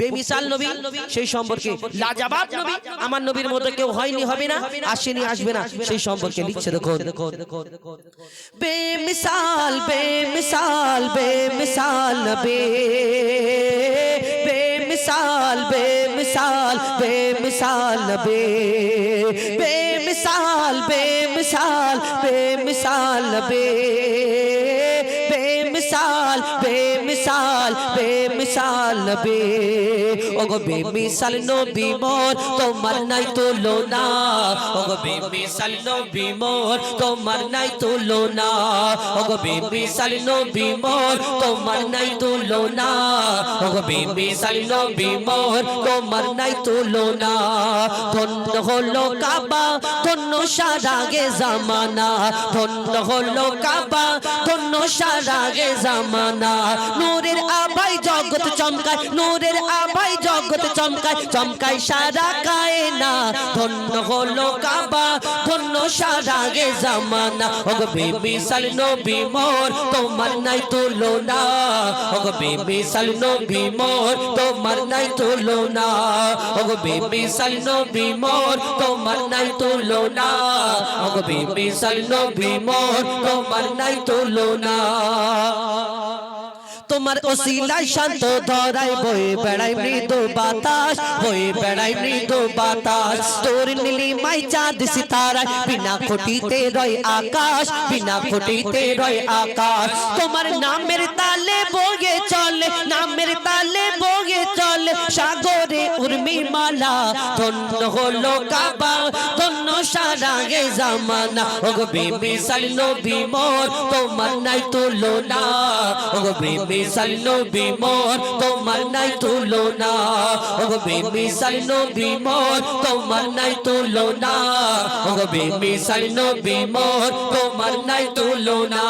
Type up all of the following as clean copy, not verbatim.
বেমিসাল নবী, সেই সম্পর্কে লাজবাব নবী, আমার নবীর মতো কেউ হয়নি, হবে না, আসেনি, আসবে না, সেই সম্পর্কে লিখছে। দেখো বেমিসাল বেমিসাল বেমিসাল নবী, बेमिसाल बेमिसाल बेमिसाल नबी, बेमिसाल बेमिसाल बेमिसाल नबी, बेमिसाल बेमिसाल बेमिसाल नबी। ओगो बेमिसाल नबी मोर तोमार नाई तुलना, ओगो बेमिसाल नबी मोर तोमार नाई तुलना, ओगो बेमिसाल नबी मोर तोमार नाई तुलना, ओगो बेमिसाल नबी मोर तोमार नाई तुलना। धन्य हलो काबा धन्य सारा गे जमाना, धन्य हलो काबा धन्य सारा गे जमाना। नूरेर आभाय जगत चमकाय, नूरेर आभाय जगत चमकाय, चमकाय सारा कायना। धन्य हलो काबा धन्य सारा गे जमाना। ओगो बेमिसाल नबी मोर तोमार नाई तुलना, ओगो बेमिसाल नबी मोर तोमार नाई तुलना, ओगो बेमिसाल नबी मोर तोमार नाई तुलना, ओगो बेमिसाल नबी मोर तोमार नाई तुलना। তোমার ওসিলায় শান্ত ধরায় বয়ে বেড়ায় মৃদু বাতাস, বয়ে বেড়ায় মৃদু বাতাস। তোর নীলিমাই চাঁদ সিতারায় বিনা খুঁটিতে রয় আকাশ, বিনা খুঁটিতে রয় আকাশ। তোমার নামের তালে বয়ে চলে, নামের তালে বয়ে চলে সাগরে উর্মিমালা। ধন্য হলো কাবা ধন্য সারা গে জামানা। ওগো বেমিসাল নবী মোর তোমার নাই তুলনা, ওগো बेमिसाल नबी मोर तोमार नाई तुलना, ओगो बेमिसाल नबी मोर तोमार नाई तुलना, ओगो बेमिसाल नबी मोर तोमार नाई तुलना।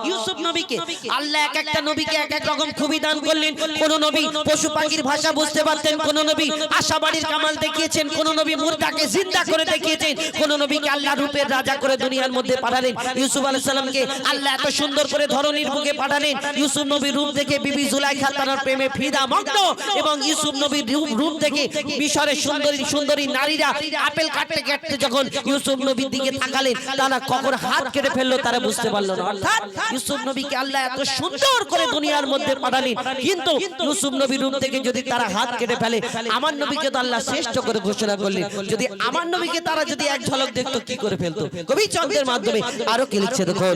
ইউসুফ নবীকে আল্লাহ এক একটা নবীকে এক এক রকম খুবই দান করলেন। কোন নবী পশু পাখির ভাষা বুঝতে পারতেন, কোন নবী আশাবাড়ির কামাল দেখিয়েছেন, কোন নবী মুর্দাকে জিন্দা করে দেখিয়েছেন, কোন নবীকে আল্লাহ রূপের রাজা করে দুনিয়ার মধ্যে পাঠালেন। ইউসুফ আলাইহিস সালামকে আল্লাহ এত সুন্দর করে ধরনীর বুকে পাঠালেন। ইউসুফ নবীর রূপ দেখে বিবি জুলাইখা তার প্রেমে ফিদা মগ্ন, এবং ইউসুফ নবীর রূপ দেখে মিশরের সুন্দরী সুন্দরী নারীরা আপেল কাটতে কাটতে যখন ইউসুফ নবীর দিকে তাকালেন, তারা কখন হাত কেটে ফেললো তারা বুঝতে পারলো না। অর্থাৎ ইউসুফ নবীকে আল্লাহ এত সুন্দর করে দুনিয়ার মধ্যে পাঠালেন, কিন্তু ইউসুফ নবীর রূপ থেকে যদি তারা হাত কেটে ফেলে, আমার নবীকে তো আল্লাহ শ্রেষ্ঠ করে ঘোষণা করলেন। যদি আমার নবীকে তারা যদি এক ঝলক দেখতো কি করে ফেলতো। কবি চন্দ্রের মাধ্যমে আরো কি লিখছে দেখো,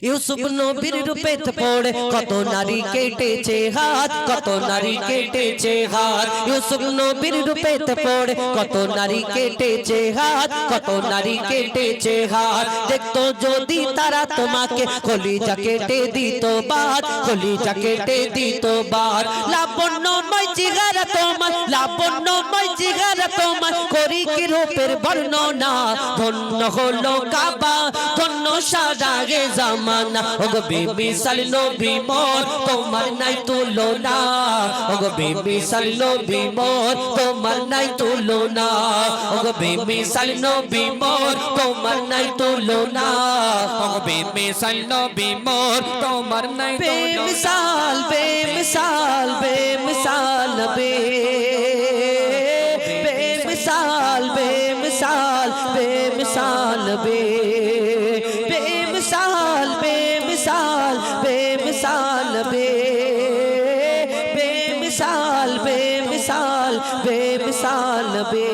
ইউসুফ নবীর রূপে পড়ে কত নারী কেটেছে হাত, কত নারী কেটেছে হাত। ইউসুফ নবীর রূপে পড়ে কত নারী কেটেছে হাত, কত নারী কেটেছে হাত। দেখতো যদি তারা তোমাকে কলিজা কেটে দিত বাদ, কলিজা কেটে দিত বাদ। লাবণ্যময় চেহারা তোমার, লাবণ্যময় চেহারা তোমার, করি কি রূপের বর্ণনা। ধন্য হলো কাবা ধন্য সারা গে জামানা। ওগো বেমিসাল নবী মোর তোমার নাই তুলনা, ওগো বেমিসাল নবী মোর তোমার নাই তুলনা, ওগো বেমিসাল নবী মোর তোমার নাই তুলনা, ওগো বেমিসাল নবী মোর তোমার নাই তুলনা। বেমিসাল বেমিসাল বেমিসাল নবী, बेमिसाल बेमिसाल बेमिसाल नबी, बेमिसाल बेमिसाल बेमिसाल नबी, बेमिसाल बेमिसाल बेमिसाल नबी।